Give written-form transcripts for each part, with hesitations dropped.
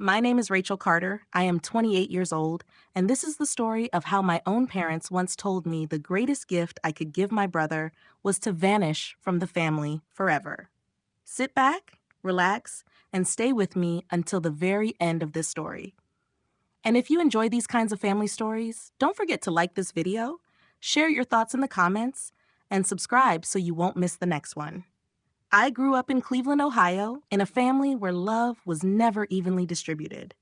My name is Rachel Carter. I am 28 years old, and this is the story of how my own parents once told me the greatest gift I could give my brother was to vanish from the family forever. Sit back, relax, and stay with me until the very end of this story. And if you enjoy these kinds of family stories, don't forget to like this video, share your thoughts in the comments, and subscribe so you won't miss the next one. I grew up in Cleveland, Ohio, in a family where love was never evenly distributed.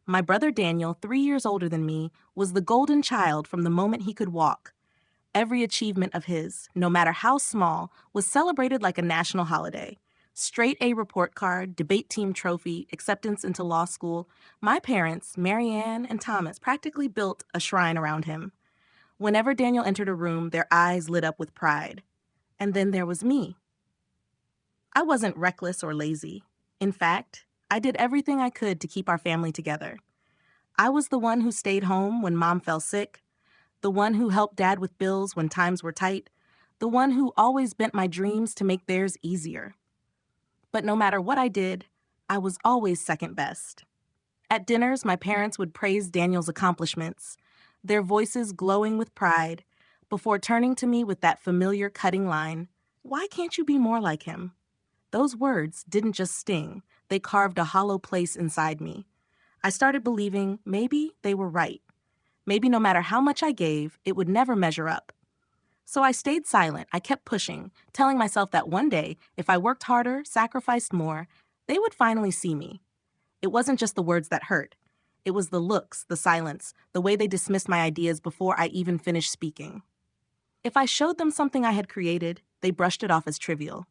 My brother Daniel, 3 years older than me, was the golden child from the moment he could walk. Every achievement of his, no matter how small, was celebrated like a national holiday. Straight A report card, debate team trophy, acceptance into law school. My parents, Mary Ann and Thomas, practically built a shrine around him. Whenever Daniel entered a room, their eyes lit up with pride. And then there was me. I wasn't reckless or lazy. In fact, I did everything I could to keep our family together. I was the one who stayed home when mom fell sick, the one who helped dad with bills when times were tight, the one who always bent my dreams to make theirs easier. But no matter what I did, I was always second best. At dinners, my parents would praise Daniel's accomplishments, their voices glowing with pride, before turning to me with that familiar cutting line, "Why can't you be more like him?" Those words didn't just sting, they carved a hollow place inside me. I started believing maybe they were right. Maybe no matter how much I gave, it would never measure up. So I stayed silent. I kept pushing, telling myself that one day, if I worked harder, sacrificed more, they would finally see me. It wasn't just the words that hurt. It was the looks, the silence, the way they dismissed my ideas before I even finished speaking. If I showed them something I had created, they brushed it off as trivial.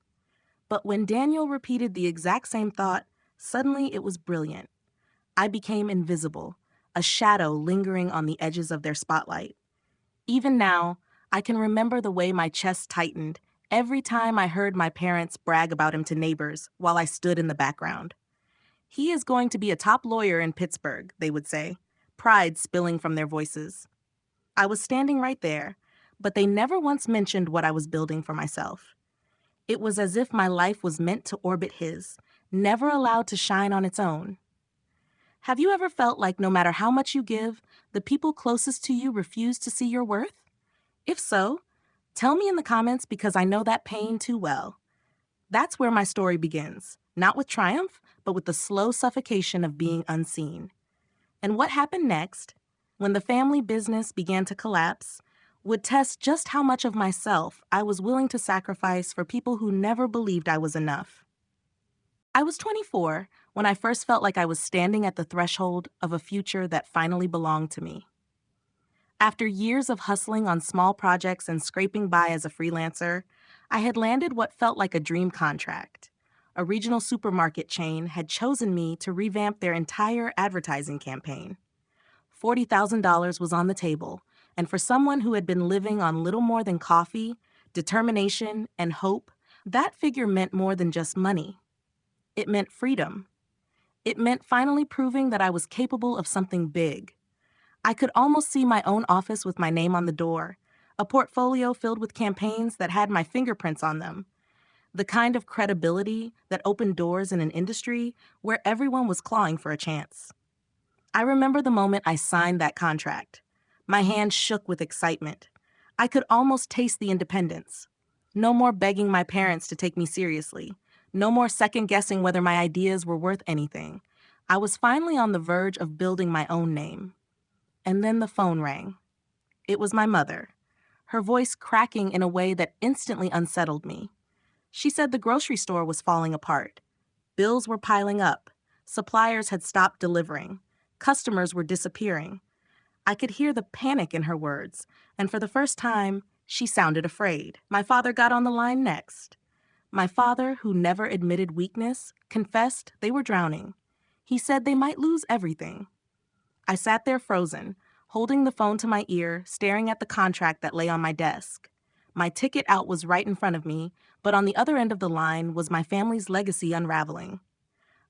But when Daniel repeated the exact same thought, suddenly it was brilliant. I became invisible, a shadow lingering on the edges of their spotlight. Even now, I can remember the way my chest tightened every time I heard my parents brag about him to neighbors while I stood in the background. "He is going to be a top lawyer in Pittsburgh," they would say, pride spilling from their voices. I was standing right there, but they never once mentioned what I was building for myself. It was as if my life was meant to orbit his, never allowed to shine on its own. Have you ever felt like no matter how much you give, the people closest to you refuse to see your worth? If so, tell me in the comments because I know that pain too well. That's where my story begins, not with triumph, but with the slow suffocation of being unseen. And what happened next, when the family business began to collapse, would test just how much of myself I was willing to sacrifice for people who never believed I was enough. I was 24 when I first felt like I was standing at the threshold of a future that finally belonged to me. After years of hustling on small projects and scraping by as a freelancer, I had landed what felt like a dream contract. A regional supermarket chain had chosen me to revamp their entire advertising campaign. $40,000 was on the table, and for someone who had been living on little more than coffee, determination, and hope, that figure meant more than just money. It meant freedom. It meant finally proving that I was capable of something big. I could almost see my own office with my name on the door, a portfolio filled with campaigns that had my fingerprints on them, the kind of credibility that opened doors in an industry where everyone was clawing for a chance. I remember the moment I signed that contract. My hand shook with excitement. I could almost taste the independence. No more begging my parents to take me seriously. No more second-guessing whether my ideas were worth anything. I was finally on the verge of building my own name. And then the phone rang. It was my mother, her voice cracking in a way that instantly unsettled me. She said the grocery store was falling apart. Bills were piling up. Suppliers had stopped delivering. Customers were disappearing. I could hear the panic in her words, and for the first time, she sounded afraid. My father got on the line next. My father, who never admitted weakness, confessed they were drowning. He said they might lose everything. I sat there frozen, holding the phone to my ear, staring at the contract that lay on my desk. My ticket out was right in front of me, but on the other end of the line was my family's legacy unraveling.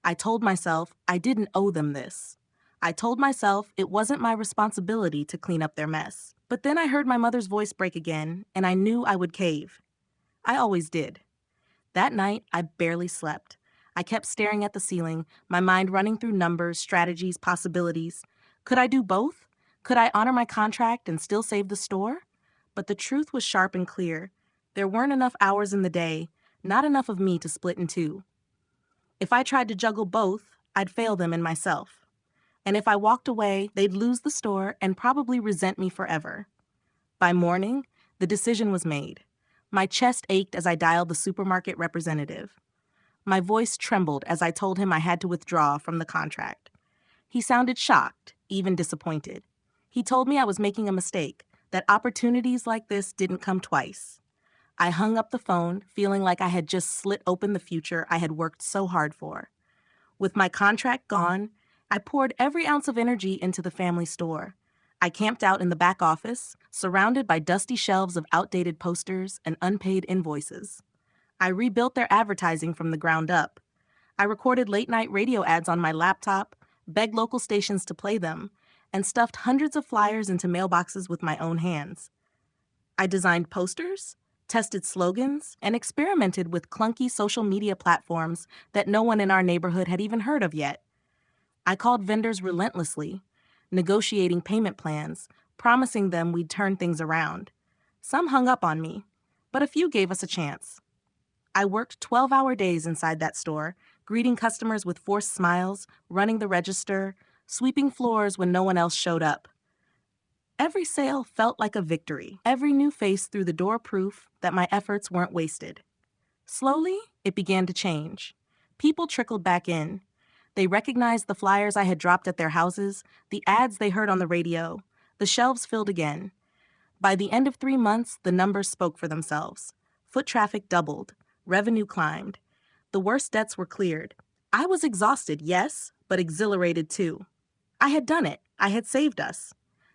I told myself I didn't owe them this. I told myself it wasn't my responsibility to clean up their mess. But then I heard my mother's voice break again, and I knew I would cave. I always did. That night, I barely slept. I kept staring at the ceiling, my mind running through numbers, strategies, possibilities. Could I do both? Could I honor my contract and still save the store? But the truth was sharp and clear. There weren't enough hours in the day, not enough of me to split in two. If I tried to juggle both, I'd fail them and myself. And if I walked away, they'd lose the store and probably resent me forever. By morning, the decision was made. My chest ached as I dialed the supermarket representative. My voice trembled as I told him I had to withdraw from the contract. He sounded shocked, even disappointed. He told me I was making a mistake, that opportunities like this didn't come twice. I hung up the phone, feeling like I had just slit open the future I had worked so hard for. With my contract gone, I poured every ounce of energy into the family store. I camped out in the back office, surrounded by dusty shelves of outdated posters and unpaid invoices. I rebuilt their advertising from the ground up. I recorded late-night radio ads on my laptop, begged local stations to play them, and stuffed hundreds of flyers into mailboxes with my own hands. I designed posters, tested slogans, and experimented with clunky social media platforms that no one in our neighborhood had even heard of yet. I called vendors relentlessly, negotiating payment plans, promising them we'd turn things around. Some hung up on me, but a few gave us a chance. I worked 12-hour days inside that store, greeting customers with forced smiles, running the register, sweeping floors when no one else showed up. Every sale felt like a victory. Every new face through the door proof that my efforts weren't wasted. Slowly, it began to change. People trickled back in. They recognized the flyers I had dropped at their houses, the ads they heard on the radio. The shelves filled again. By the end of 3 months, the numbers spoke for themselves. Foot traffic doubled. Revenue climbed. The worst debts were cleared. I was exhausted, yes, but exhilarated too. I had done it. I had saved us.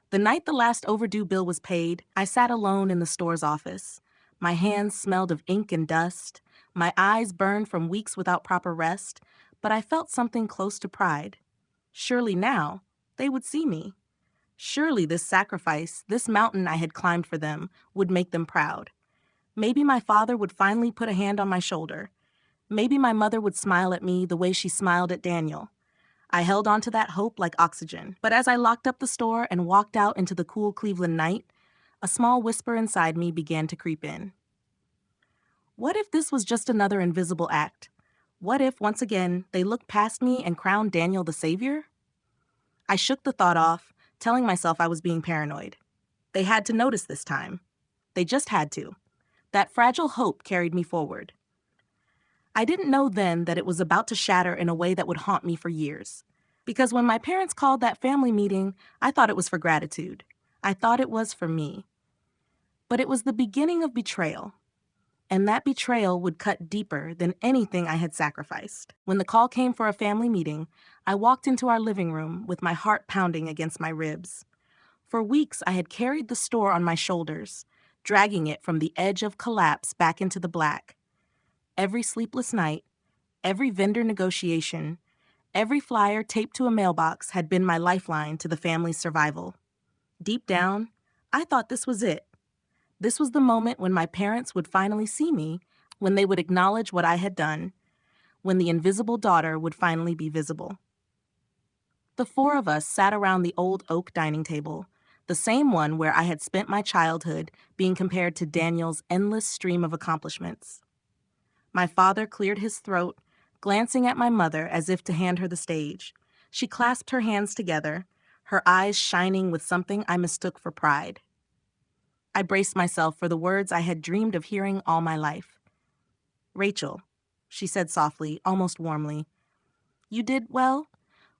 The night the last overdue bill was paid, I sat alone in the store's office. My hands smelled of ink and dust. My eyes burned from weeks without proper rest, but I felt something close to pride. Surely now, they would see me. Surely this sacrifice, this mountain I had climbed for them, would make them proud. Maybe my father would finally put a hand on my shoulder. Maybe my mother would smile at me the way she smiled at Daniel. I held on to that hope like oxygen. But as I locked up the store and walked out into the cool Cleveland night, a small whisper inside me began to creep in. What if this was just another invisible act? What if, once again, they looked past me and crowned Daniel the savior? I shook the thought off, telling myself I was being paranoid. They had to notice this time. They just had to. That fragile hope carried me forward. I didn't know then that it was about to shatter in a way that would haunt me for years. Because when my parents called that family meeting, I thought it was for gratitude. I thought it was for me. But it was the beginning of betrayal. And that betrayal would cut deeper than anything I had sacrificed. When the call came for a family meeting, I walked into our living room with my heart pounding against my ribs. For weeks, I had carried the store on my shoulders, dragging it from the edge of collapse back into the black. Every sleepless night, every vendor negotiation, every flyer taped to a mailbox had been my lifeline to the family's survival. Deep down, I thought this was it. This was the moment when my parents would finally see me, when they would acknowledge what I had done, when the invisible daughter would finally be visible. The four of us sat around the old oak dining table, the same one where I had spent my childhood being compared to Daniel's endless stream of accomplishments. My father cleared his throat, glancing at my mother as if to hand her the stage. She clasped her hands together, her eyes shining with something I mistook for pride. I braced myself for the words I had dreamed of hearing all my life. "Rachel," she said softly, almost warmly, "you did well,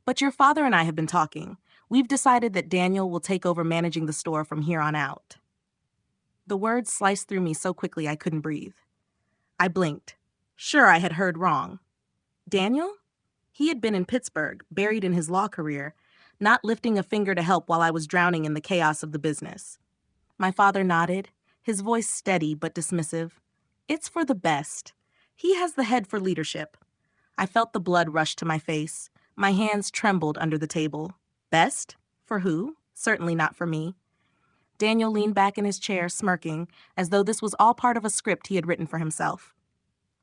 but your father and I have been talking. We've decided that Daniel will take over managing the store from here on out." The words sliced through me so quickly I couldn't breathe. I blinked. Sure, I had heard wrong. Daniel? He had been in Pittsburgh, buried in his law career, not lifting a finger to help while I was drowning in the chaos of the business. My father nodded, his voice steady but dismissive. "It's for the best. He has the head for leadership." I felt the blood rush to my face. My hands trembled under the table. Best? For who? Certainly not for me. Daniel leaned back in his chair, smirking, as though this was all part of a script he had written for himself.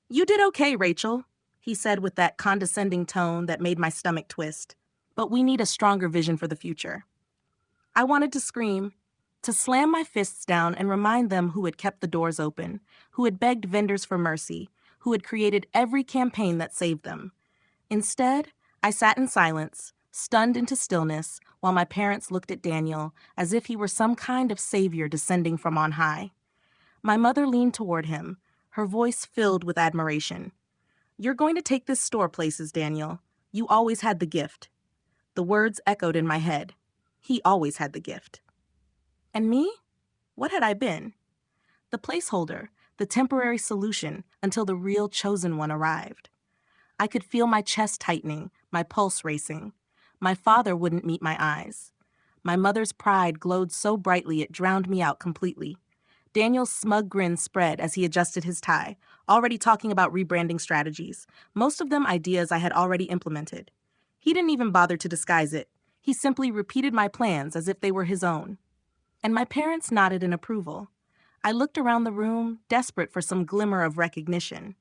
"You did okay, Rachel. he said with that condescending tone that made my stomach twist. But we need a stronger vision for the future. I wanted to scream, to slam my fists down and remind them who had kept the doors open, who had begged vendors for mercy, who had created every campaign that saved them. Instead, I sat in silence, stunned into stillness, while my parents looked at Daniel as if he were some kind of savior descending from on high. My mother leaned toward him, her voice filled with admiration. "You're going to take this store places, Daniel. You always had the gift." The words echoed in my head. He always had the gift. And me? What had I been? The placeholder, the temporary solution until the real chosen one arrived. I could feel my chest tightening, my pulse racing. My father wouldn't meet my eyes. My mother's pride glowed so brightly it drowned me out completely. Daniel's smug grin spread as he adjusted his tie, already talking about rebranding strategies, most of them ideas I had already implemented. He didn't even bother to disguise it. He simply repeated my plans as if they were his own. And my parents nodded in approval. I looked around the room, desperate for some glimmer of recognition.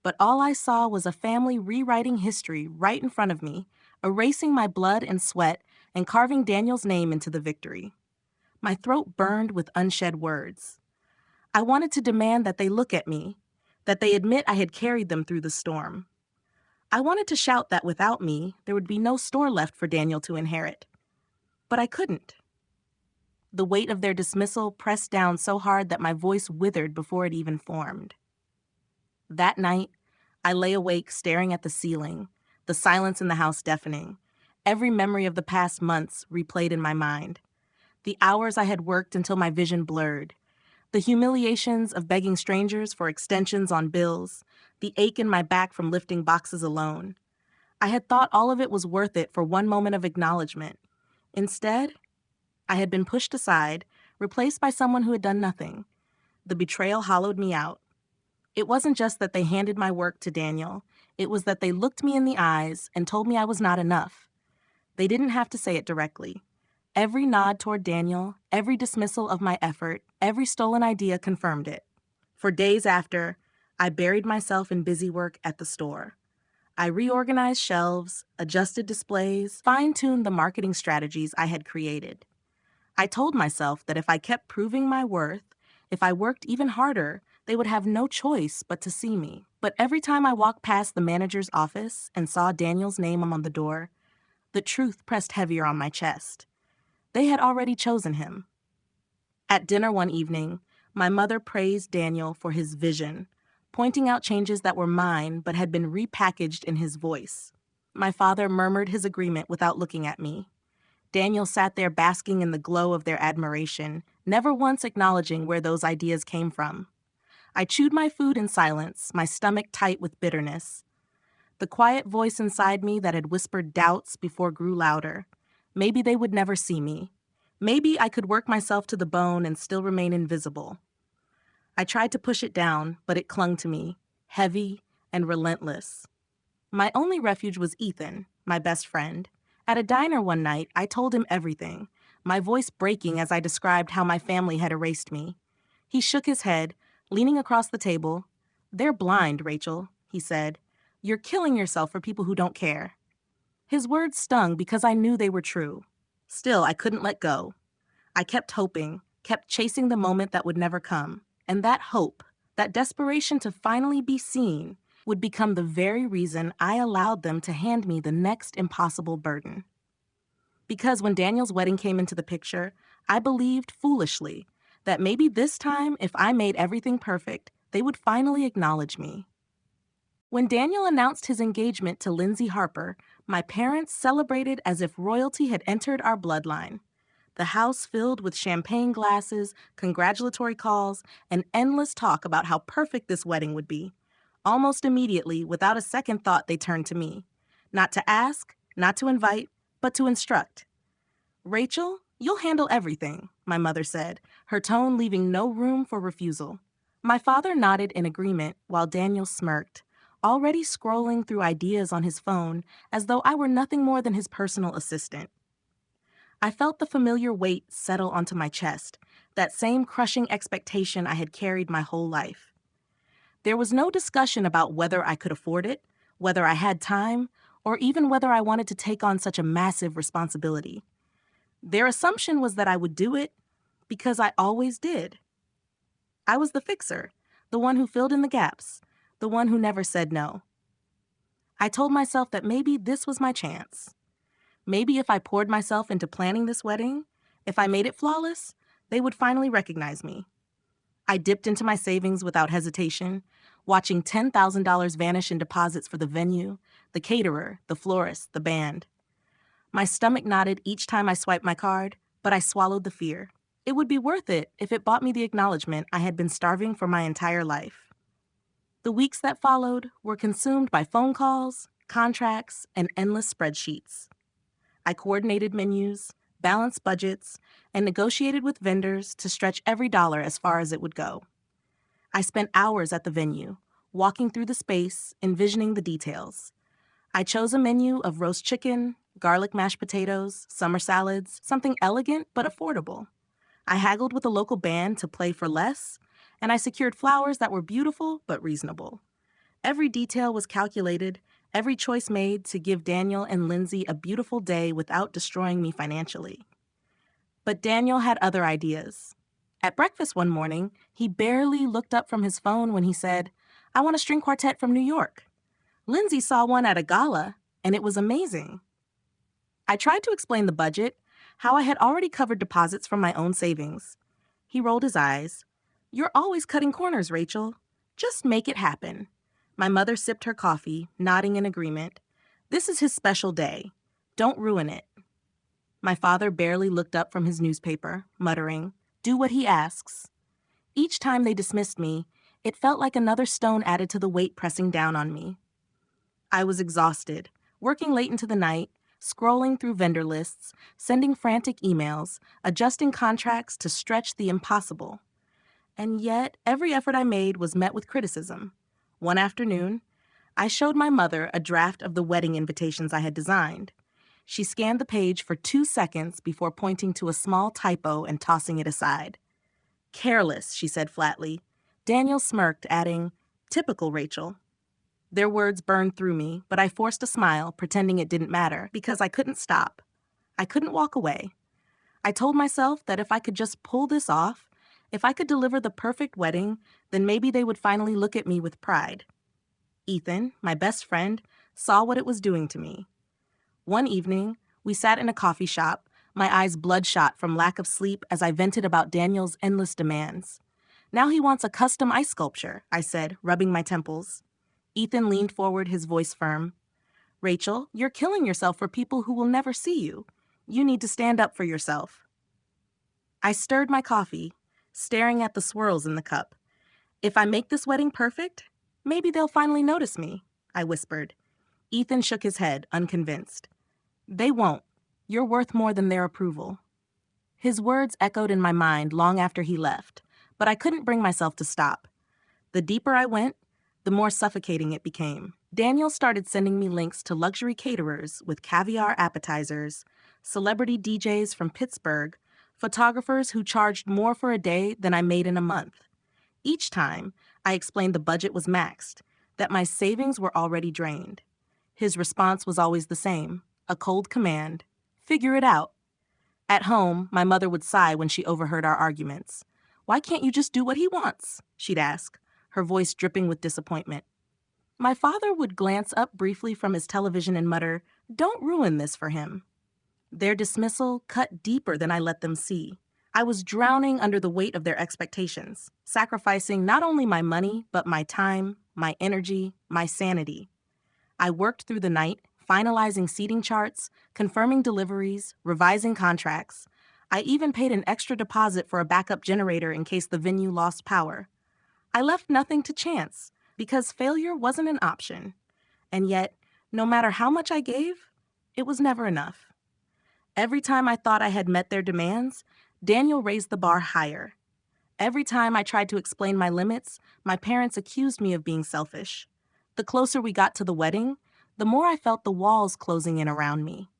But all I saw was a family rewriting history right in front of me, erasing my blood and sweat and carving Daniel's name into the victory. My throat burned with unshed words. I wanted to demand that they look at me, that they admit I had carried them through the storm. I wanted to shout that without me, there would be no store left for Daniel to inherit. But I couldn't. The weight of their dismissal pressed down so hard that my voice withered before it even formed. That night, I lay awake staring at the ceiling, the silence in the house deafening, every memory of the past months replayed in my mind. The hours I had worked until my vision blurred, the humiliations of begging strangers for extensions on bills, the ache in my back from lifting boxes alone. I had thought all of it was worth it for one moment of acknowledgement. Instead, I had been pushed aside, replaced by someone who had done nothing. The betrayal hollowed me out. It wasn't just that they handed my work to Daniel. It was that they looked me in the eyes and told me I was not enough. They didn't have to say it directly. Every nod toward Daniel, every dismissal of my effort, every stolen idea confirmed it. For days after, I buried myself in busy work at the store. I reorganized shelves, adjusted displays, fine-tuned the marketing strategies I had created. I told myself that if I kept proving my worth, if I worked even harder, they would have no choice but to see me. But every time I walked past the manager's office and saw Daniel's name on the door, the truth pressed heavier on my chest. They had already chosen him. At dinner one evening, my mother praised Daniel for his vision, pointing out changes that were mine but had been repackaged in his voice. My father murmured his agreement without looking at me. Daniel sat there basking in the glow of their admiration, never once acknowledging where those ideas came from. I chewed my food in silence, my stomach tight with bitterness. The quiet voice inside me that had whispered doubts before grew louder. Maybe they would never see me. Maybe I could work myself to the bone and still remain invisible. I tried to push it down, but it clung to me, heavy and relentless. My only refuge was Ethan, my best friend. At a diner one night, I told him everything, my voice breaking as I described how my family had erased me. He shook his head, leaning across the table. "They're blind, Rachel," he said. "You're killing yourself for people who don't care." His words stung because I knew they were true. Still, I couldn't let go. I kept hoping, kept chasing the moment that would never come. And that hope, that desperation to finally be seen, would become the very reason I allowed them to hand me the next impossible burden. Because when Daniel's wedding came into the picture, I believed foolishly that maybe this time, if I made everything perfect, they would finally acknowledge me. When Daniel announced his engagement to Lindsay Harper, my parents celebrated as if royalty had entered our bloodline. The house filled with champagne glasses, congratulatory calls, and endless talk about how perfect this wedding would be. Almost immediately, without a second thought, they turned to me. Not to ask, not to invite, but to instruct. "Rachel, you'll handle everything," my mother said, her tone leaving no room for refusal. My father nodded in agreement while Daniel smirked, already scrolling through ideas on his phone as though I were nothing more than his personal assistant. I felt the familiar weight settle onto my chest, that same crushing expectation I had carried my whole life. There was no discussion about whether I could afford it, whether I had time, or even whether I wanted to take on such a massive responsibility. Their assumption was that I would do it because I always did. I was the fixer, the one who filled in the gaps, the one who never said no. I told myself that maybe this was my chance. Maybe if I poured myself into planning this wedding, if I made it flawless, they would finally recognize me. I dipped into my savings without hesitation, watching $10,000 vanish in deposits for the venue, the caterer, the florist, the band. My stomach knotted each time I swiped my card, but I swallowed the fear. It would be worth it if it bought me the acknowledgement I had been starving for my entire life. The weeks that followed were consumed by phone calls, contracts, and endless spreadsheets. I coordinated menus, balanced budgets, and negotiated with vendors to stretch every dollar as far as it would go. I spent hours at the venue, walking through the space, envisioning the details. I chose a menu of roast chicken, garlic mashed potatoes, summer salads, something elegant but affordable. I haggled with a local band to play for less, and I secured flowers that were beautiful but reasonable. Every detail was calculated, every choice made to give Daniel and Lindsay a beautiful day without destroying me financially. But Daniel had other ideas. At breakfast one morning, he barely looked up from his phone when he said, "I want a string quartet from New York." Lindsay saw one at a gala, and it was amazing. I tried to explain the budget, how I had already covered deposits from my own savings. He rolled his eyes. "You're always cutting corners, Rachel. Just make it happen." My mother sipped her coffee, nodding in agreement. "This is his special day. Don't ruin it." My father barely looked up from his newspaper, muttering, "Do what he asks." Each time they dismissed me, it felt like another stone added to the weight pressing down on me. I was exhausted, working late into the night, scrolling through vendor lists, sending frantic emails, adjusting contracts to stretch the impossible. And yet, every effort I made was met with criticism. One afternoon, I showed my mother a draft of the wedding invitations I had designed. She scanned the page for 2 seconds before pointing to a small typo and tossing it aside. "Careless," she said flatly. Daniel smirked, adding, "Typical Rachel." Their words burned through me, but I forced a smile, pretending it didn't matter, because I couldn't stop. I couldn't walk away. I told myself that if I could just pull this off, if I could deliver the perfect wedding, then maybe they would finally look at me with pride. Ethan, my best friend, saw what it was doing to me. One evening, we sat in a coffee shop, my eyes bloodshot from lack of sleep as I vented about Daniel's endless demands. "Now he wants a custom ice sculpture," I said, rubbing my temples. Ethan leaned forward, his voice firm. "Rachel, you're killing yourself for people who will never see you. You need to stand up for yourself." I stirred my coffee, staring at the swirls in the cup. "If I make this wedding perfect, maybe they'll finally notice me," I whispered. Ethan shook his head, unconvinced. "They won't. You're worth more than their approval." His words echoed in my mind long after he left, but I couldn't bring myself to stop. The deeper I went, the more suffocating it became. Daniel started sending me links to luxury caterers with caviar appetizers, celebrity DJs from Pittsburgh, photographers who charged more for a day than I made in a month. Each time, I explained the budget was maxed, that my savings were already drained. His response was always the same, a cold command: "Figure it out." At home, my mother would sigh when she overheard our arguments. "Why can't you just do what he wants?" she'd ask, her voice dripping with disappointment. My father would glance up briefly from his television and mutter, "Don't ruin this for him." Their dismissal cut deeper than I let them see. I was drowning under the weight of their expectations, sacrificing not only my money, but my time, my energy, my sanity. I worked through the night, finalizing seating charts, confirming deliveries, revising contracts. I even paid an extra deposit for a backup generator in case the venue lost power. I left nothing to chance, because failure wasn't an option. And yet, no matter how much I gave, it was never enough. Every time I thought I had met their demands, Daniel raised the bar higher. Every time I tried to explain my limits, my parents accused me of being selfish. The closer we got to the wedding, the more I felt the walls closing in around me.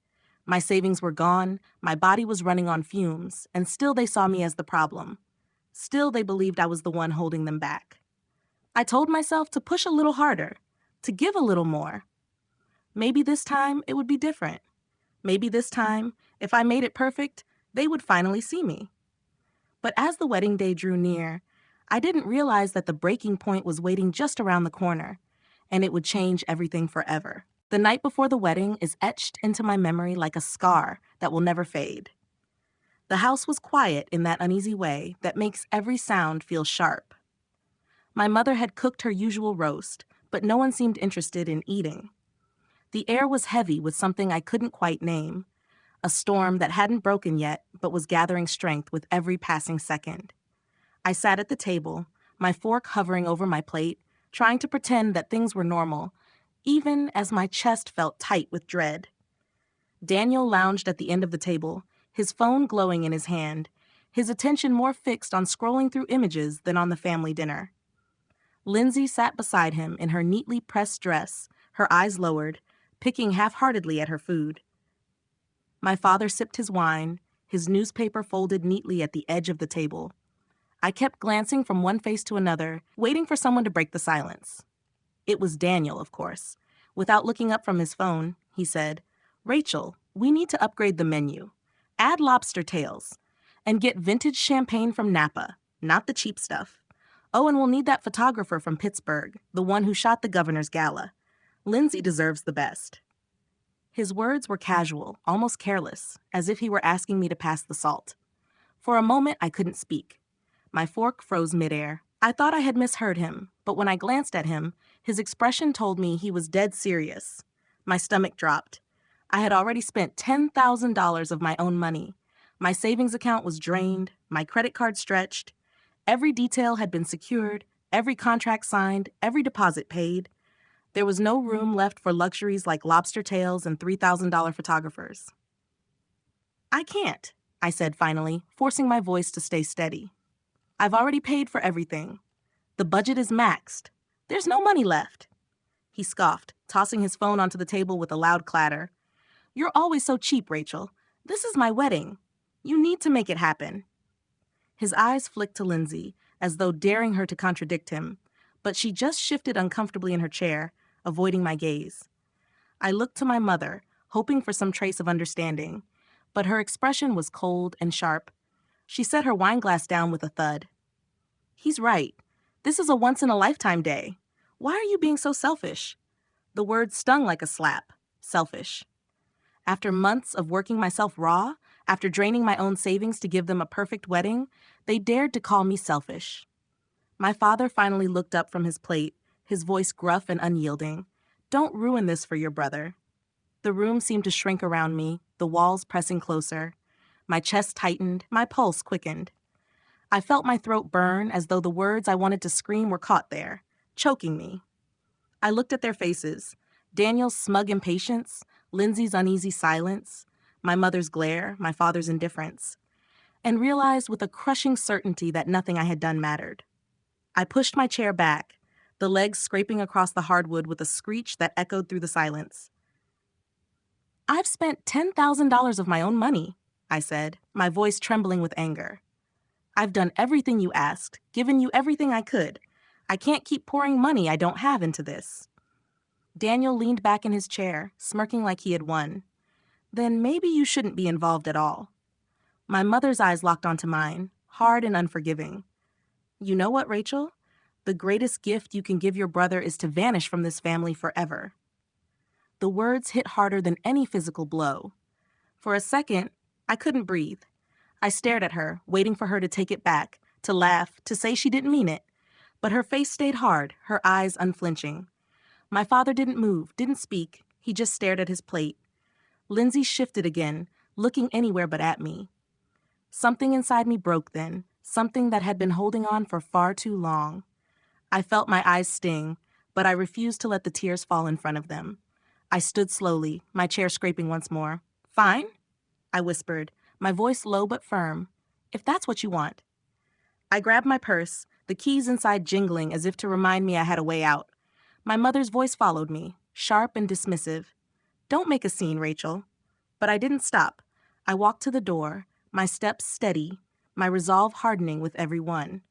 My savings were gone, my body was running on fumes, and still they saw me as the problem. Still they believed I was the one holding them back. I told myself to push a little harder, to give a little more, Maybe this time it would be different. Maybe this time, if I made it perfect, they would finally see me. But as the wedding day drew near, I didn't realize that the breaking point was waiting just around the corner, and it would change everything forever. The night before the wedding is etched into my memory like a scar that will never fade. The house was quiet in that uneasy way that makes every sound feel sharp. My mother had cooked her usual roast, but no one seemed interested in eating. The air was heavy with something I couldn't quite name, a storm that hadn't broken yet but was gathering strength with every passing second. I sat at the table, my fork hovering over my plate, trying to pretend that things were normal, even as my chest felt tight with dread. Daniel lounged at the end of the table, his phone glowing in his hand, his attention more fixed on scrolling through images than on the family dinner. Lindsay sat beside him in her neatly pressed dress, her eyes lowered, picking half-heartedly at her food. My father sipped his wine, his newspaper folded neatly at the edge of the table. I kept glancing from one face to another, waiting for someone to break the silence. It was Daniel, of course. Without looking up from his phone, he said, "Rachel, we need to upgrade the menu. Add lobster tails. And get vintage champagne from Napa, not the cheap stuff. Oh, and we'll need that photographer from Pittsburgh, the one who shot the governor's gala. Lindsay deserves the best." His words were casual, almost careless, as if he were asking me to pass the salt. For a moment, I couldn't speak. My fork froze midair. I thought I had misheard him, but when I glanced at him, his expression told me he was dead serious. My stomach dropped. I had already spent $10,000 of my own money. My savings account was drained, my credit card stretched. Every detail had been secured, every contract signed, every deposit paid. There was no room left for luxuries like lobster tails and $3,000 photographers. "I can't," I said finally, forcing my voice to stay steady. "I've already paid for everything. The budget is maxed. There's no money left." He scoffed, tossing his phone onto the table with a loud clatter. "You're always so cheap, Rachel. This is my wedding. You need to make it happen." His eyes flicked to Lindsay, as though daring her to contradict him, but she just shifted uncomfortably in her chair, avoiding my gaze. I looked to my mother, hoping for some trace of understanding, but her expression was cold and sharp. She set her wineglass down with a thud. "He's right. This is a once-in-a-lifetime day. Why are you being so selfish?" The word stung like a slap. Selfish. After months of working myself raw, after draining my own savings to give them a perfect wedding, they dared to call me selfish. My father finally looked up from his plate, his voice gruff and unyielding. "Don't ruin this for your brother." The room seemed to shrink around me, the walls pressing closer. My chest tightened, my pulse quickened. I felt my throat burn as though the words I wanted to scream were caught there, choking me. I looked at their faces, Daniel's smug impatience, Lindsay's uneasy silence, my mother's glare, my father's indifference, and realized with a crushing certainty that nothing I had done mattered. I pushed my chair back, the legs scraping across the hardwood with a screech that echoed through the silence. "I've spent $10,000 of my own money," I said, my voice trembling with anger. "I've done everything you asked, given you everything I could. I can't keep pouring money I don't have into this." Daniel leaned back in his chair, smirking like he had won. "Then maybe you shouldn't be involved at all." My mother's eyes locked onto mine, hard and unforgiving. "You know what, Rachel? The greatest gift you can give your brother is to vanish from this family forever." The words hit harder than any physical blow. For a second, I couldn't breathe. I stared at her, waiting for her to take it back, to laugh, to say she didn't mean it. But her face stayed hard, her eyes unflinching. My father didn't move, didn't speak. He just stared at his plate. Lindsay shifted again, looking anywhere but at me. Something inside me broke then, something that had been holding on for far too long. I felt my eyes sting, but I refused to let the tears fall in front of them. I stood slowly, my chair scraping once more. "Fine," I whispered, my voice low but firm. "If that's what you want." I grabbed my purse, the keys inside jingling as if to remind me I had a way out. My mother's voice followed me, sharp and dismissive. "Don't make a scene, Rachel." But I didn't stop. I walked to the door, my steps steady, my resolve hardening with every one.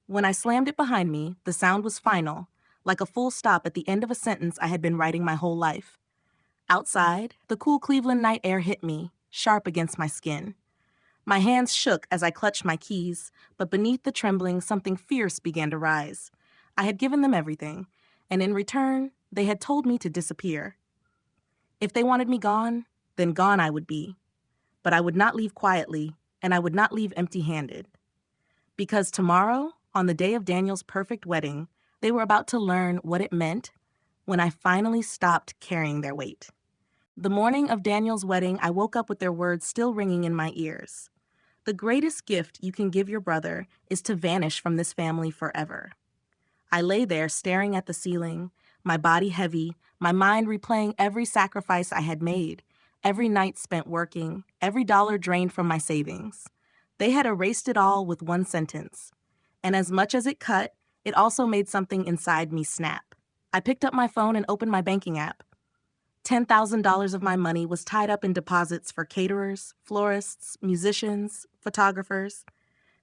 When I slammed it behind me, the sound was final, like a full stop at the end of a sentence I had been writing my whole life. Outside, the cool Cleveland night air hit me, sharp against my skin. My hands shook as I clutched my keys, but beneath the trembling, something fierce began to rise. I had given them everything, and in return, they had told me to disappear. If they wanted me gone, then gone I would be. But I would not leave quietly, and I would not leave empty-handed. Because tomorrow, on the day of Daniel's perfect wedding, they were about to learn what it meant when I finally stopped carrying their weight. The morning of Daniel's wedding, I woke up with their words still ringing in my ears. The greatest gift you can give your brother is to vanish from this family forever. I lay there staring at the ceiling, my body heavy, my mind replaying every sacrifice I had made, every night spent working, every dollar drained from my savings. They had erased it all with one sentence. And as much as it cut, it also made something inside me snap. I picked up my phone and opened my banking app. $10,000 of my money was tied up in deposits for caterers, florists, musicians, photographers.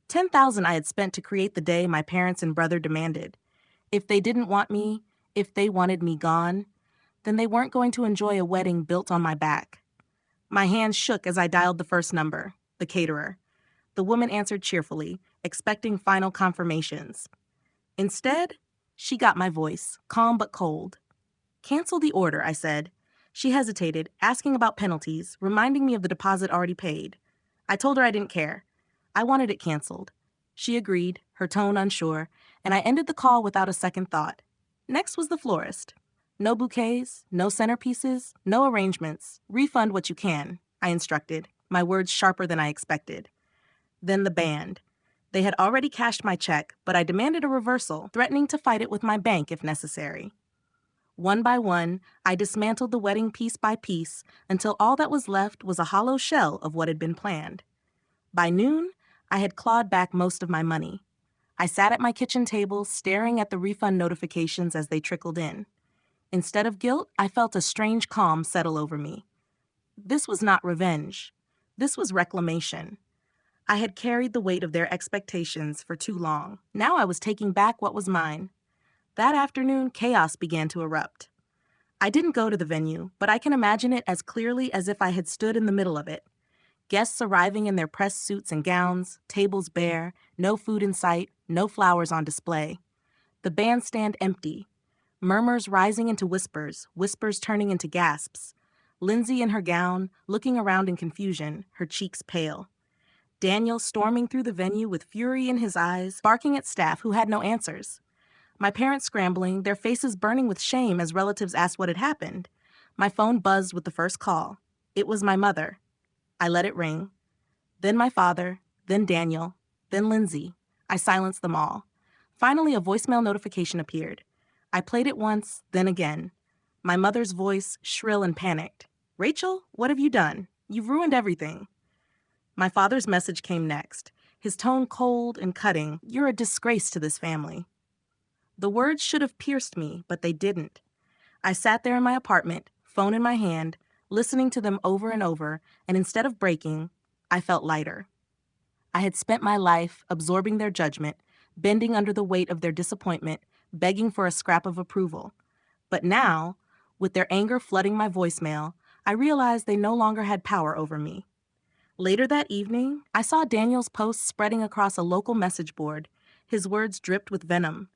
$10,000 I had spent to create the day my parents and brother demanded. If they didn't want me, if they wanted me gone, then they weren't going to enjoy a wedding built on my back. My hands shook as I dialed the first number, the caterer. The woman answered cheerfully, expecting final confirmations. Instead, she got my voice, calm but cold. "Cancel the order," I said. She hesitated, asking about penalties, reminding me of the deposit already paid. I told her I didn't care. I wanted it canceled. She agreed, her tone unsure, and I ended the call without a second thought. Next was the florist. "No bouquets, no centerpieces, no arrangements. Refund what you can," I instructed, my words sharper than I expected. Then the band. They had already cashed my check, but I demanded a reversal, threatening to fight it with my bank if necessary. One by one, I dismantled the wedding piece by piece until all that was left was a hollow shell of what had been planned. By noon, I had clawed back most of my money. I sat at my kitchen table, staring at the refund notifications as they trickled in. Instead of guilt, I felt a strange calm settle over me. This was not revenge. This was reclamation. I had carried the weight of their expectations for too long. Now I was taking back what was mine. That afternoon, chaos began to erupt. I didn't go to the venue, but I can imagine it as clearly as if I had stood in the middle of it. Guests arriving in their pressed suits and gowns, tables bare, no food in sight, no flowers on display. The bandstand empty. Murmurs rising into whispers, whispers turning into gasps. Lindsay in her gown, looking around in confusion, her cheeks pale. Daniel storming through the venue with fury in his eyes, barking at staff who had no answers. My parents scrambling, their faces burning with shame as relatives asked what had happened. My phone buzzed with the first call. It was my mother. I let it ring. Then my father, then Daniel, then Lindsay. I silenced them all. Finally, a voicemail notification appeared. I played it once, then again. My mother's voice, shrill and panicked. "Rachel, what have you done? You've ruined everything." My father's message came next, his tone cold and cutting. "You're a disgrace to this family." The words should have pierced me, but they didn't. I sat there in my apartment, phone in my hand, listening to them over and over, and instead of breaking, I felt lighter. I had spent my life absorbing their judgment, bending under the weight of their disappointment, begging for a scrap of approval. But now, with their anger flooding my voicemail, I realized they no longer had power over me. Later that evening, I saw Daniel's post spreading across a local message board. His words dripped with venom.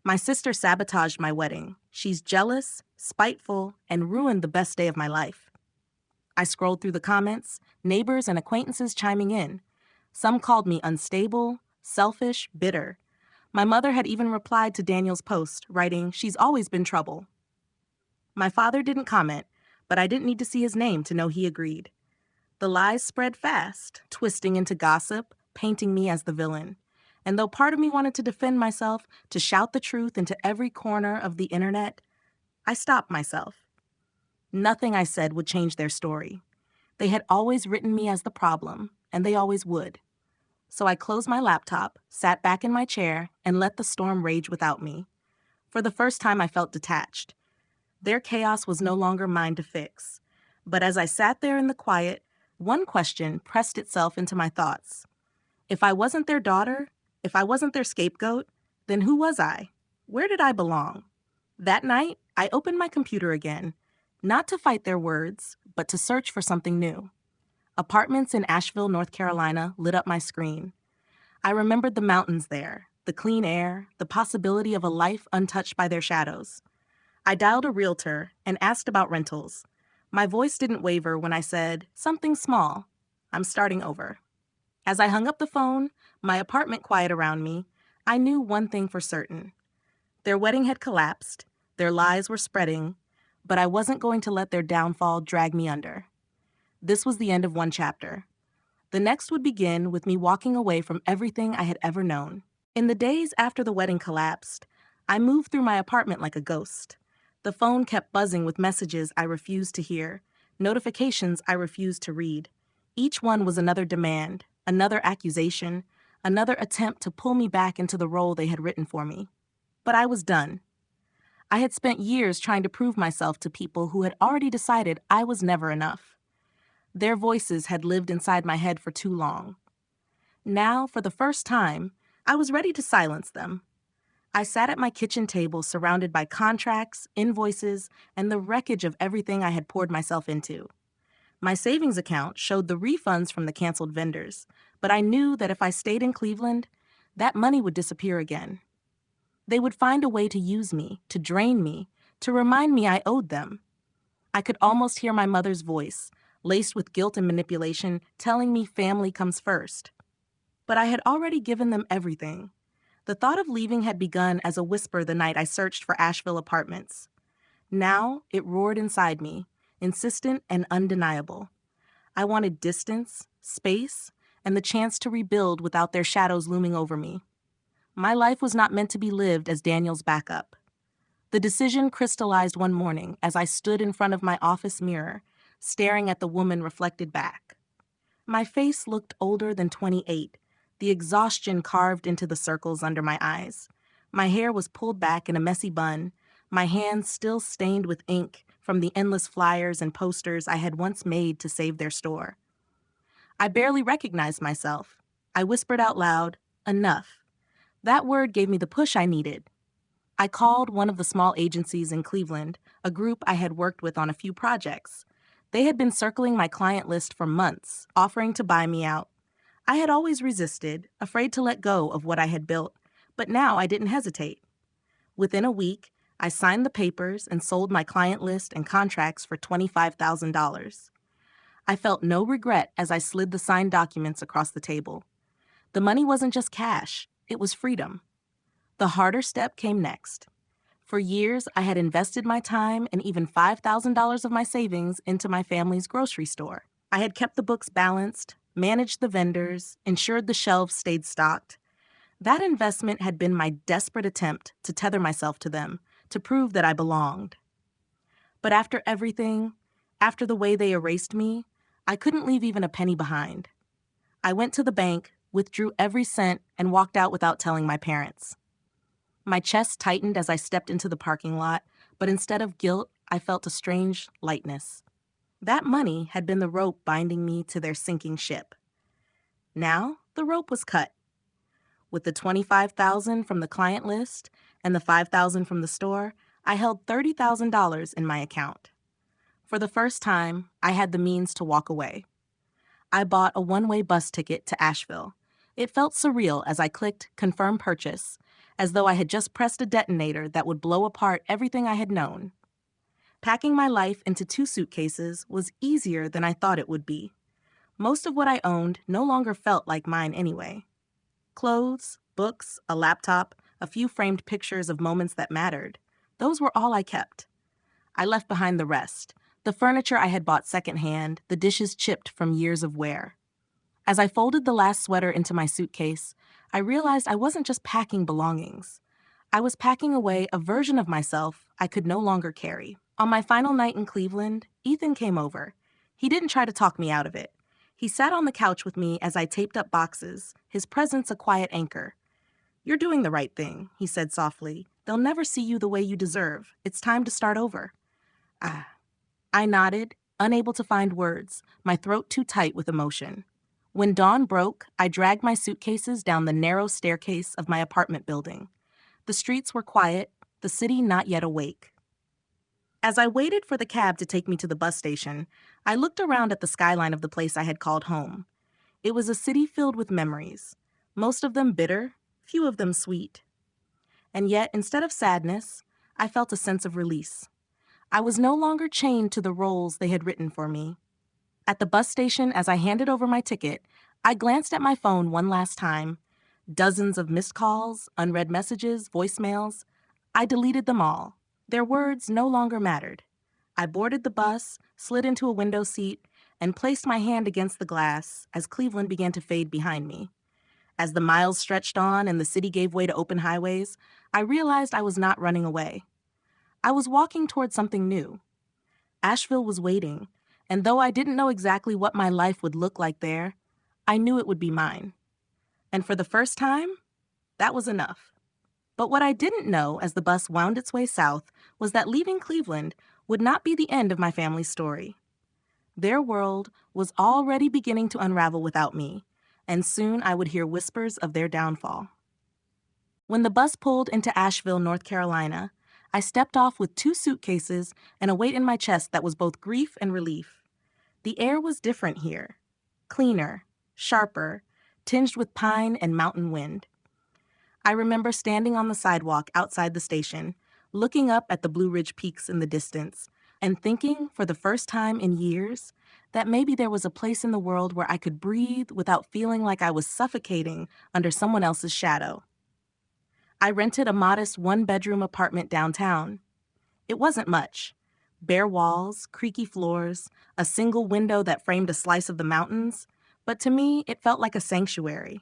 "My sister sabotaged my wedding. She's jealous, spiteful, and ruined the best day of my life." I scrolled through the comments, neighbors and acquaintances chiming in. Some called me unstable, selfish, bitter. My mother had even replied to Daniel's post, writing, "She's always been trouble." My father didn't comment, but I didn't need to see his name to know he agreed. The lies spread fast, twisting into gossip, painting me as the villain. And though part of me wanted to defend myself, to shout the truth into every corner of the internet, I stopped myself. Nothing I said would change their story. They had always written me as the problem, and they always would. So I closed my laptop, sat back in my chair, and let the storm rage without me. For the first time, I felt detached. Their chaos was no longer mine to fix. But as I sat there in the quiet, one question pressed itself into my thoughts. If I wasn't their daughter, if I wasn't their scapegoat, then who was I? Where did I belong? That night, I opened my computer again. not to fight their words, but to search for something new. Apartments in Asheville, North Carolina lit up my screen. I remembered the mountains there, the clean air, the possibility of a life untouched by their shadows. I dialed a realtor and asked about rentals. My voice didn't waver when I said, "Something small. I'm starting over." As I hung up the phone, my apartment quiet around me, I knew one thing for certain. Their wedding had collapsed, their lies were spreading, but I wasn't going to let their downfall drag me under. This was the end of one chapter. The next would begin with me walking away from everything I had ever known. In the days after the wedding collapsed, I moved through my apartment like a ghost. The phone kept buzzing with messages I refused to hear, notifications I refused to read. Each one was another demand, another accusation, another attempt to pull me back into the role they had written for me. But I was done. I had spent years trying to prove myself to people who had already decided I was never enough. Their voices had lived inside my head for too long. Now, for the first time, I was ready to silence them. I sat at my kitchen table surrounded by contracts, invoices, and the wreckage of everything I had poured myself into. My savings account showed the refunds from the canceled vendors, but I knew that if I stayed in Cleveland, that money would disappear again. They would find a way to use me, to drain me, to remind me I owed them. I could almost hear my mother's voice, laced with guilt and manipulation, telling me family comes first. But I had already given them everything. The thought of leaving had begun as a whisper the night I searched for Asheville apartments. Now it roared inside me, insistent and undeniable. I wanted distance, space, and the chance to rebuild without their shadows looming over me. My life was not meant to be lived as Daniel's backup. The decision crystallized one morning as I stood in front of my office mirror, staring at the woman reflected back. My face looked older than 28, the exhaustion carved into the circles under my eyes. My hair was pulled back in a messy bun, my hands still stained with ink from the endless flyers and posters I had once made to save their store. I barely recognized myself. I whispered out loud, "Enough." That word gave me the push I needed. I called one of the small agencies in Cleveland, a group I had worked with on a few projects. They had been circling my client list for months, offering to buy me out. I had always resisted, afraid to let go of what I had built, but now I didn't hesitate. Within a week, I signed the papers and sold my client list and contracts for $25,000. I felt no regret as I slid the signed documents across the table. The money wasn't just cash, it was freedom. The harder step came next. For years, I had invested my time and even $5,000 of my savings into my family's grocery store. I had kept the books balanced, managed the vendors, ensured the shelves stayed stocked. That investment had been my desperate attempt to tether myself to them, to prove that I belonged. But after everything, after the way they erased me, I couldn't leave even a penny behind. I went to the bank, withdrew every cent, and walked out without telling my parents. My chest tightened as I stepped into the parking lot, but instead of guilt, I felt a strange lightness. That money had been the rope binding me to their sinking ship. Now, the rope was cut. With the $25,000 from the client list and the $5,000 from the store, I held $30,000 in my account. For the first time, I had the means to walk away. I bought a one-way bus ticket to Asheville. It felt surreal as I clicked Confirm Purchase, as though I had just pressed a detonator that would blow apart everything I had known. Packing my life into 2 suitcases was easier than I thought it would be. Most of what I owned no longer felt like mine anyway. Clothes, books, a laptop, a few framed pictures of moments that mattered. Those were all I kept. I left behind the rest, the furniture I had bought secondhand, the dishes chipped from years of wear. As I folded the last sweater into my suitcase, I realized I wasn't just packing belongings. I was packing away a version of myself I could no longer carry. On my final night in Cleveland, Ethan came over. He didn't try to talk me out of it. He sat on the couch with me as I taped up boxes, his presence a quiet anchor. "You're doing the right thing," he said softly. "They'll never see you the way you deserve. It's time to start over." I nodded, unable to find words, my throat too tight with emotion. When dawn broke, I dragged my suitcases down the narrow staircase of my apartment building. The streets were quiet, the city not yet awake. As I waited for the cab to take me to the bus station, I looked around at the skyline of the place I had called home. It was a city filled with memories, most of them bitter, few of them sweet. And yet, instead of sadness, I felt a sense of release. I was no longer chained to the roles they had written for me. At the bus station, as I handed over my ticket, I glanced at my phone one last time. Dozens of missed calls, unread messages, voicemails. I deleted them all. Their words no longer mattered. I boarded the bus, slid into a window seat, and placed my hand against the glass as Cleveland began to fade behind me. As the miles stretched on and the city gave way to open highways, I realized I was not running away. I was walking toward something new. Asheville was waiting, and though I didn't know exactly what my life would look like there, I knew it would be mine. And for the first time, that was enough. But what I didn't know as the bus wound its way south was that leaving Cleveland would not be the end of my family's story. Their world was already beginning to unravel without me, and soon I would hear whispers of their downfall. When the bus pulled into Asheville, North Carolina, I stepped off with 2 suitcases and a weight in my chest that was both grief and relief. The air was different here, cleaner, sharper, tinged with pine and mountain wind. I remember standing on the sidewalk outside the station, looking up at the Blue Ridge peaks in the distance, and thinking, for the first time in years, that maybe there was a place in the world where I could breathe without feeling like I was suffocating under someone else's shadow. I rented a modest 1-bedroom apartment downtown. It wasn't much. Bare walls, creaky floors, a single window that framed a slice of the mountains, but to me, it felt like a sanctuary.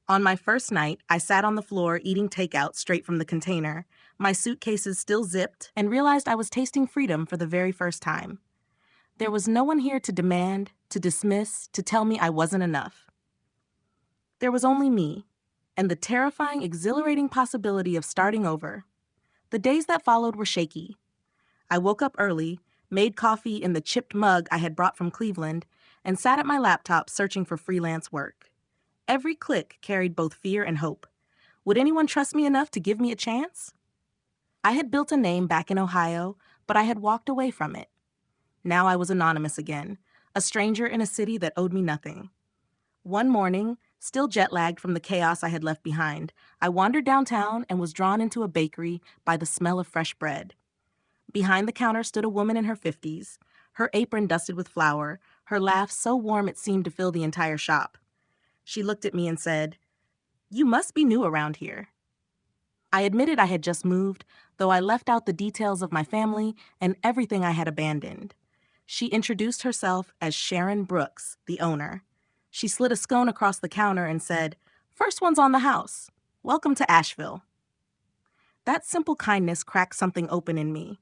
On my first night, I sat on the floor eating takeout straight from the container, my suitcases still zipped, and realized I was tasting freedom for the very first time. There was no one here to demand, to dismiss, to tell me I wasn't enough. There was only me, and the terrifying, exhilarating possibility of starting over. The days that followed were shaky. I woke up early, made coffee in the chipped mug I had brought from Cleveland, and sat at my laptop searching for freelance work. Every click carried both fear and hope. Would anyone trust me enough to give me a chance? I had built a name back in Ohio, but I had walked away from it. Now I was anonymous again, a stranger in a city that owed me nothing. One morning, still jet-lagged from the chaos I had left behind, I wandered downtown and was drawn into a bakery by the smell of fresh bread. Behind the counter stood a woman in her 50s, her apron dusted with flour, her laugh so warm it seemed to fill the entire shop. She looked at me and said, "You must be new around here." I admitted I had just moved, though I left out the details of my family and everything I had abandoned. She introduced herself as Sharon Brooks, the owner. She slid a scone across the counter and said, "First one's on the house. Welcome to Asheville." That simple kindness cracked something open in me.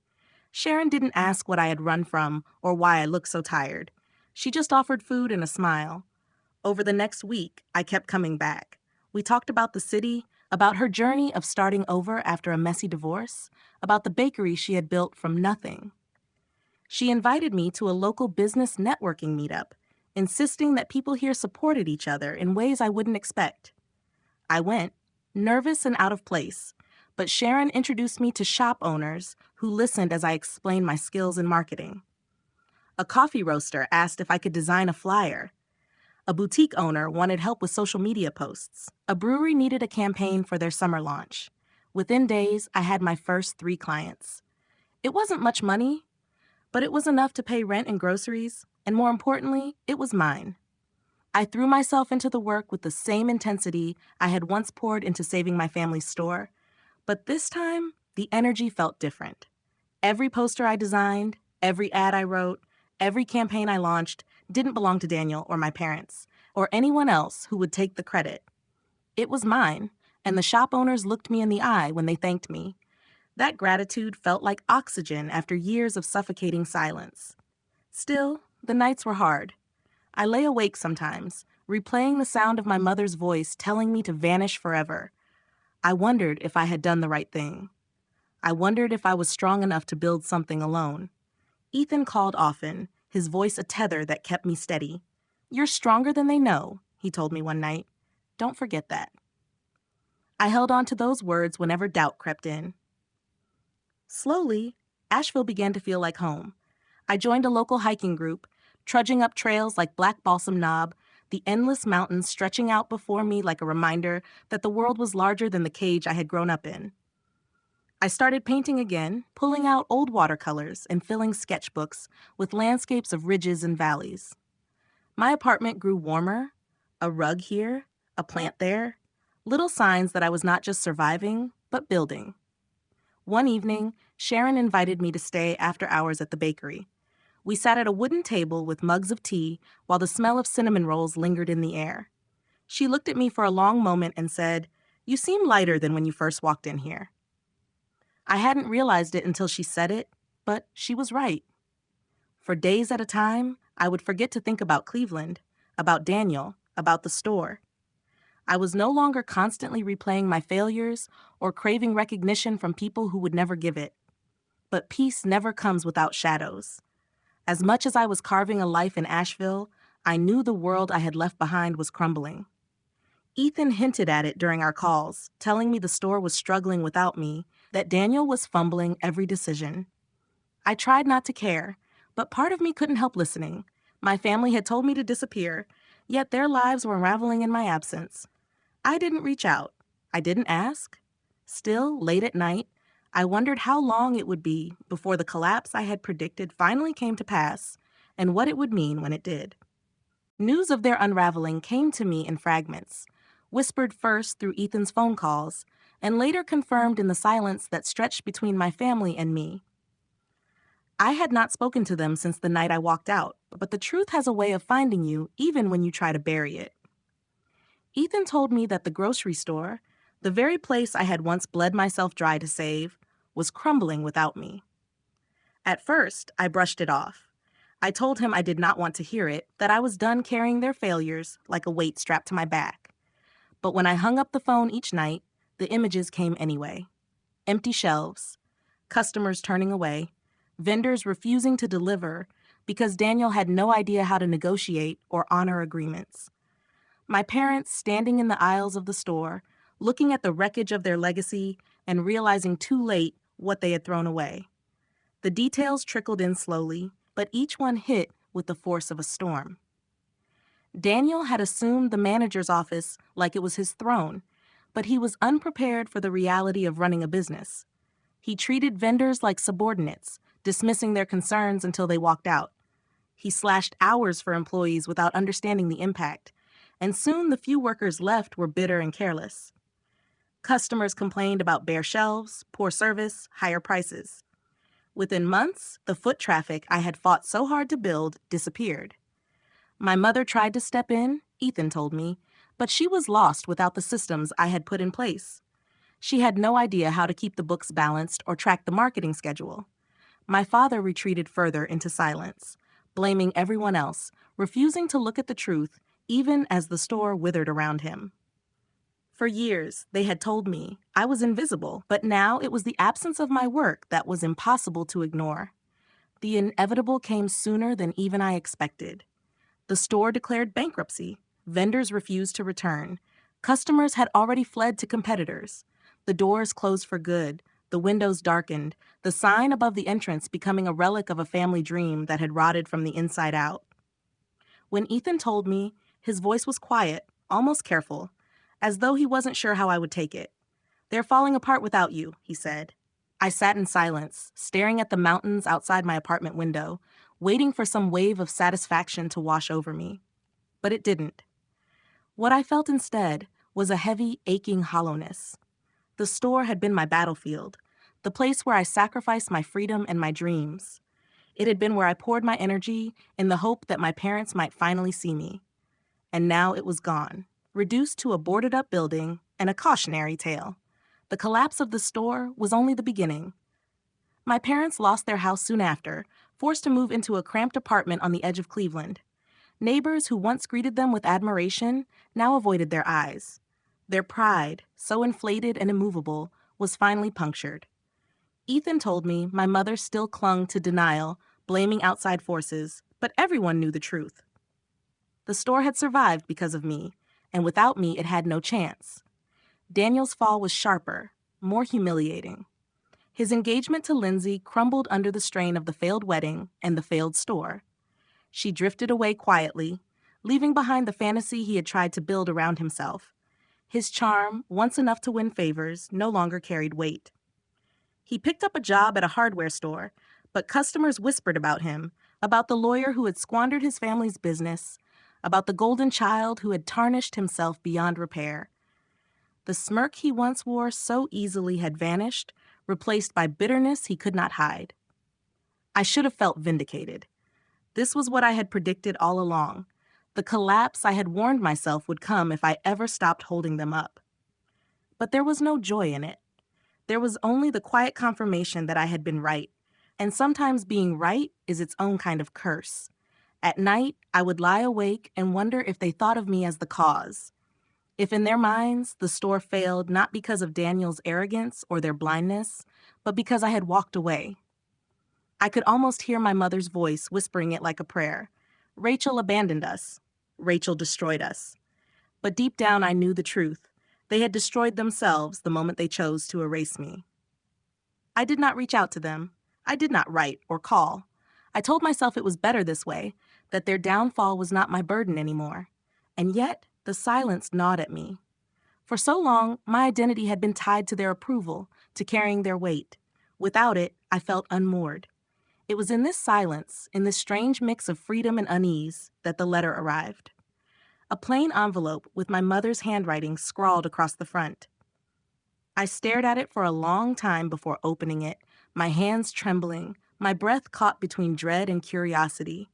Sharon didn't ask what I had run from or why I looked so tired. She just offered food and a smile. Over the next week, I kept coming back. We talked about the city, about her journey of starting over after a messy divorce, about the bakery she had built from nothing. She invited me to a local business networking meetup, insisting that people here supported each other in ways I wouldn't expect. I went, nervous and out of place, but Sharon introduced me to shop owners who listened as I explained my skills in marketing. A coffee roaster asked if I could design a flyer. A boutique owner wanted help with social media posts. A brewery needed a campaign for their summer launch. Within days, I had my first 3 clients. It wasn't much money, but it was enough to pay rent and groceries, and more importantly, it was mine. I threw myself into the work with the same intensity I had once poured into saving my family's store, but this time, the energy felt different. Every poster I designed, every ad I wrote, every campaign I launched didn't belong to Daniel or my parents, or anyone else who would take the credit. It was mine, and the shop owners looked me in the eye when they thanked me. That gratitude felt like oxygen after years of suffocating silence. Still, the nights were hard. I lay awake sometimes, replaying the sound of my mother's voice telling me to vanish forever. I wondered if I had done the right thing. I wondered if I was strong enough to build something alone. Ethan called often, his voice a tether that kept me steady. "You're stronger than they know," he told me one night. "Don't forget that." I held on to those words whenever doubt crept in. Slowly, Asheville began to feel like home. I joined a local hiking group, trudging up trails like Black Balsam Knob, the endless mountains stretching out before me like a reminder that the world was larger than the cage I had grown up in. I started painting again, pulling out old watercolors and filling sketchbooks with landscapes of ridges and valleys. My apartment grew warmer, a rug here, a plant there, little signs that I was not just surviving, but building. One evening, Sharon invited me to stay after hours at the bakery. We sat at a wooden table with mugs of tea while the smell of cinnamon rolls lingered in the air. She looked at me for a long moment and said, "You seem lighter than when you first walked in here." I hadn't realized it until she said it, but she was right. For days at a time, I would forget to think about Cleveland, about Daniel, about the store. I was no longer constantly replaying my failures or craving recognition from people who would never give it. But peace never comes without shadows. As much as I was carving a life in Asheville, I knew the world I had left behind was crumbling. Ethan hinted at it during our calls, telling me the store was struggling without me, that Daniel was fumbling every decision. I tried not to care, but part of me couldn't help listening. My family had told me to disappear, yet their lives were unraveling in my absence. I didn't reach out. I didn't ask. Still, late at night, I wondered how long it would be before the collapse I had predicted finally came to pass, and what it would mean when it did. News of their unraveling came to me in fragments, whispered first through Ethan's phone calls, and later confirmed in the silence that stretched between my family and me. I had not spoken to them since the night I walked out, but the truth has a way of finding you even when you try to bury it. Ethan told me that the grocery store, the very place I had once bled myself dry to save, was crumbling without me. At first, I brushed it off. I told him I did not want to hear it, that I was done carrying their failures like a weight strapped to my back. But when I hung up the phone each night, the images came anyway. Empty shelves, customers turning away, vendors refusing to deliver because Daniel had no idea how to negotiate or honor agreements. My parents standing in the aisles of the store, looking at the wreckage of their legacy and realizing too late what they had thrown away. The details trickled in slowly, but each one hit with the force of a storm. Daniel had assumed the manager's office like it was his throne, but he was unprepared for the reality of running a business. He treated vendors like subordinates, dismissing their concerns until they walked out. He slashed hours for employees without understanding the impact, and soon the few workers left were bitter and careless. Customers complained about bare shelves, poor service, higher prices. Within months, the foot traffic I had fought so hard to build disappeared. My mother tried to step in, Ethan told me, but she was lost without the systems I had put in place. She had no idea how to keep the books balanced or track the marketing schedule. My father retreated further into silence, blaming everyone else, refusing to look at the truth, even as the store withered around him. For years, they had told me I was invisible, but now it was the absence of my work that was impossible to ignore. The inevitable came sooner than even I expected. The store declared bankruptcy. Vendors refused to return. Customers had already fled to competitors. The doors closed for good. The windows darkened, the sign above the entrance becoming a relic of a family dream that had rotted from the inside out. When Ethan told me, his voice was quiet, almost careful, as though he wasn't sure how I would take it. "They're falling apart without you," he said. I sat in silence, staring at the mountains outside my apartment window, waiting for some wave of satisfaction to wash over me. But it didn't. What I felt instead was a heavy, aching hollowness. The store had been my battlefield, the place where I sacrificed my freedom and my dreams. It had been where I poured my energy in the hope that my parents might finally see me. And now it was gone, reduced to a boarded-up building and a cautionary tale. The collapse of the store was only the beginning. My parents lost their house soon after, forced to move into a cramped apartment on the edge of Cleveland. Neighbors who once greeted them with admiration now avoided their eyes. Their pride, so inflated and immovable, was finally punctured. Ethan told me my mother still clung to denial, blaming outside forces, but everyone knew the truth. The store had survived because of me, and without me it had no chance. Daniel's fall was sharper, more humiliating. His engagement to Lindsay crumbled under the strain of the failed wedding and the failed store. She drifted away quietly, leaving behind the fantasy he had tried to build around himself. His charm, once enough to win favors, no longer carried weight. He picked up a job at a hardware store, but customers whispered about him, about the lawyer who had squandered his family's business, about the golden child who had tarnished himself beyond repair. The smirk he once wore so easily had vanished, replaced by bitterness he could not hide. I should have felt vindicated. This was what I had predicted all along. The collapse I had warned myself would come if I ever stopped holding them up. But there was no joy in it. There was only the quiet confirmation that I had been right, and sometimes being right is its own kind of curse. At night, I would lie awake and wonder if they thought of me as the cause. If in their minds, the store failed not because of Daniel's arrogance or their blindness, but because I had walked away. I could almost hear my mother's voice whispering it like a prayer. Rachel abandoned us. Rachel destroyed us. But deep down, I knew the truth. They had destroyed themselves the moment they chose to erase me. I did not reach out to them. I did not write or call. I told myself it was better this way, that their downfall was not my burden anymore. And yet, the silence gnawed at me. For so long, my identity had been tied to their approval, to carrying their weight. Without it, I felt unmoored. It was in this silence, in this strange mix of freedom and unease, that the letter arrived. A plain envelope with my mother's handwriting scrawled across the front. I stared at it for a long time before opening it, my hands trembling, my breath caught between dread and curiosity.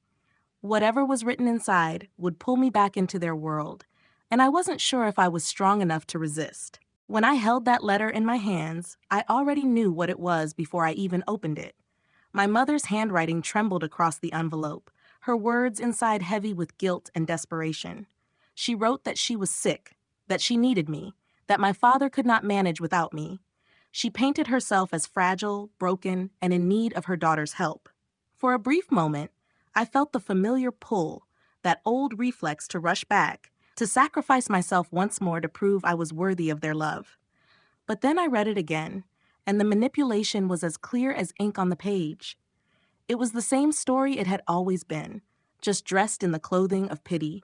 Whatever was written inside would pull me back into their world, and I wasn't sure if I was strong enough to resist. When I held that letter in my hands, I already knew what it was before I even opened it. My mother's handwriting trembled across the envelope, her words inside heavy with guilt and desperation. She wrote that she was sick, that she needed me, that my father could not manage without me. She painted herself as fragile, broken, and in need of her daughter's help. For a brief moment, I felt the familiar pull, that old reflex to rush back, to sacrifice myself once more to prove I was worthy of their love. But then I read it again, and the manipulation was as clear as ink on the page. It was the same story it had always been, just dressed in the clothing of pity.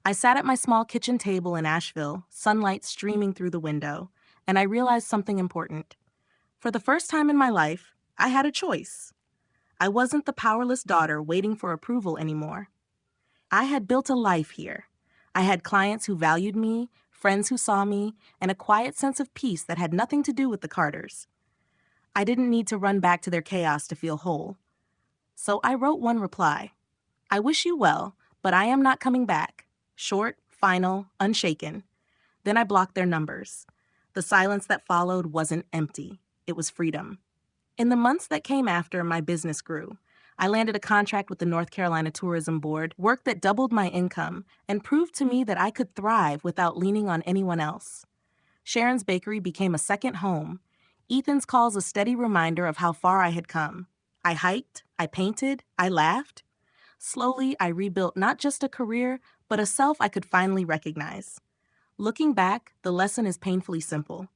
I sat at my small kitchen table in Asheville, sunlight streaming through the window, and I realized something important. For the first time in my life, I had a choice. I wasn't the powerless daughter waiting for approval anymore. I had built a life here. I had clients who valued me, friends who saw me, and a quiet sense of peace that had nothing to do with the Carters. I didn't need to run back to their chaos to feel whole. So I wrote one reply. I wish you well, but I am not coming back. Short, final, unshaken. Then I blocked their numbers. The silence that followed wasn't empty. It was freedom. In the months that came after, my business grew. I landed a contract with the North Carolina Tourism Board, work that doubled my income, and proved to me that I could thrive without leaning on anyone else. Sharon's Bakery became a second home. Ethan's calls a steady reminder of how far I had come. I hiked, I painted, I laughed. Slowly, I rebuilt not just a career, but a self I could finally recognize. Looking back, the lesson is painfully simple.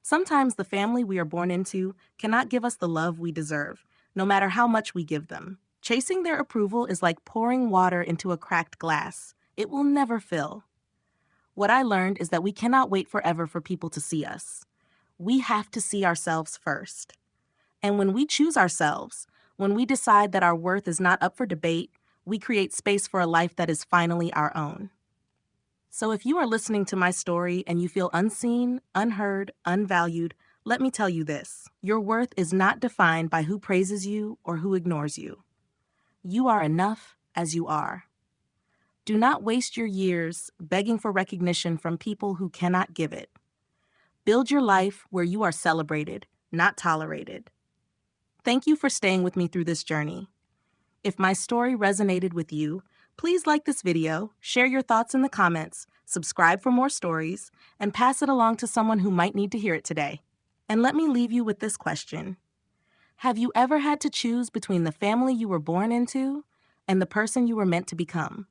Sometimes the family we are born into cannot give us the love we deserve, no matter how much we give them. Chasing their approval is like pouring water into a cracked glass. It will never fill. What I learned is that we cannot wait forever for people to see us. We have to see ourselves first. And when we choose ourselves, when we decide that our worth is not up for debate, we create space for a life that is finally our own. So if you are listening to my story and you feel unseen, unheard, unvalued, let me tell you this. Your worth is not defined by who praises you or who ignores you. You are enough as you are. Do not waste your years begging for recognition from people who cannot give it. Build your life where you are celebrated, not tolerated. Thank you for staying with me through this journey. If my story resonated with you, please like this video, share your thoughts in the comments, subscribe for more stories, and pass it along to someone who might need to hear it today. And let me leave you with this question. Have you ever had to choose between the family you were born into and the person you were meant to become?